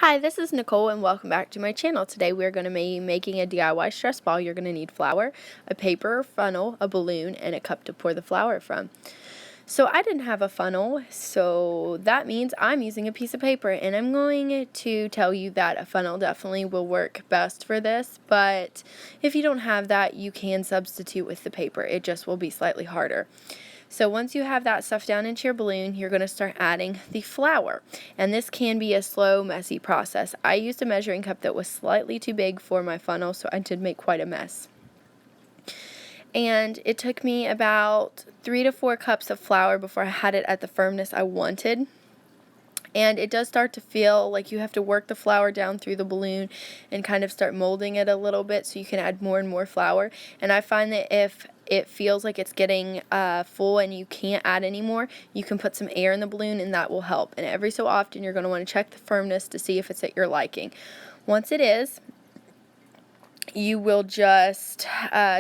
Hi, this is Nicole and welcome back to my channel. Today we are going to be making a DIY stress ball. You're going to need flour, a paper funnel, a balloon, and a cup to pour the flour from. So I didn't have a funnel, so that means I'm using a piece of paper, and I'm going to tell you that a funnel definitely will work best for this, but if you don't have that, you can substitute with the paper. It just will be slightly harder. So once you have that stuff down into your balloon, you're going to start adding the flour. And this can be a slow, messy process. I used a measuring cup that was slightly too big for my funnel, so I did make quite a mess. And it took me about 3 to 4 cups of flour before I had it at the firmness I wanted. And it does start to feel like you have to work the flour down through the balloon and kind of start molding it a little bit so you can add more and more flour. And I find that if it feels like it's getting full and you can't add any more, you can put some air in the balloon and that will help. And every so often you're going to want to check the firmness to see if it's at your liking. Once it is, you will just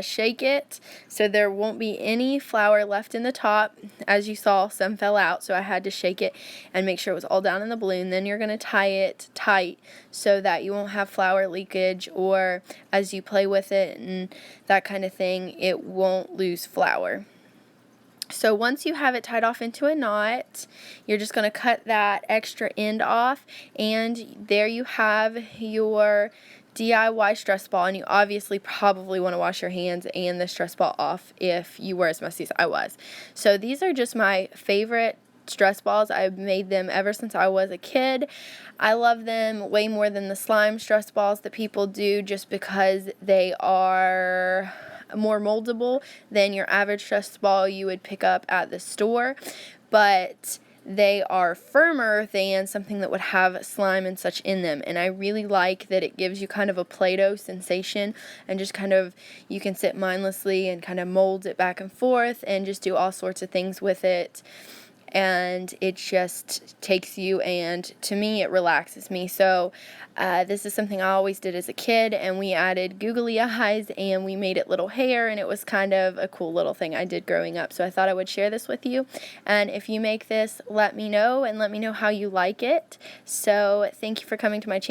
shake it so there won't be any flour left in the top. As you saw, some fell out, so I had to shake it and make sure it was all down in the balloon. Then you're going to tie it tight so that you won't have flour leakage, or as you play with it and that kind of thing, it won't lose flour. So once you have it tied off into a knot, you're just going to cut that extra end off, and there you have your DIY stress ball. And you obviously probably want to wash your hands and the stress ball off if you were as messy as I was. So these are just my favorite stress balls. I've made them ever since I was a kid. I love them way more than the slime stress balls that people do, just because they are more moldable than your average stress ball you would pick up at the store, but they are firmer than something that would have slime and such in them. And I really like that it gives you kind of a Play-Doh sensation, and just kind of, you can sit mindlessly and kind of mold it back and forth and just do all sorts of things with it. And it just takes you, and to me it relaxes me. So this is something I always did as a kid, and we added googly eyes and we made it little hair, and it was kind of a cool little thing I did growing up. So I thought I would share this with you, and if you make this, let me know, and let me know how you like it. So thank you for coming to my channel.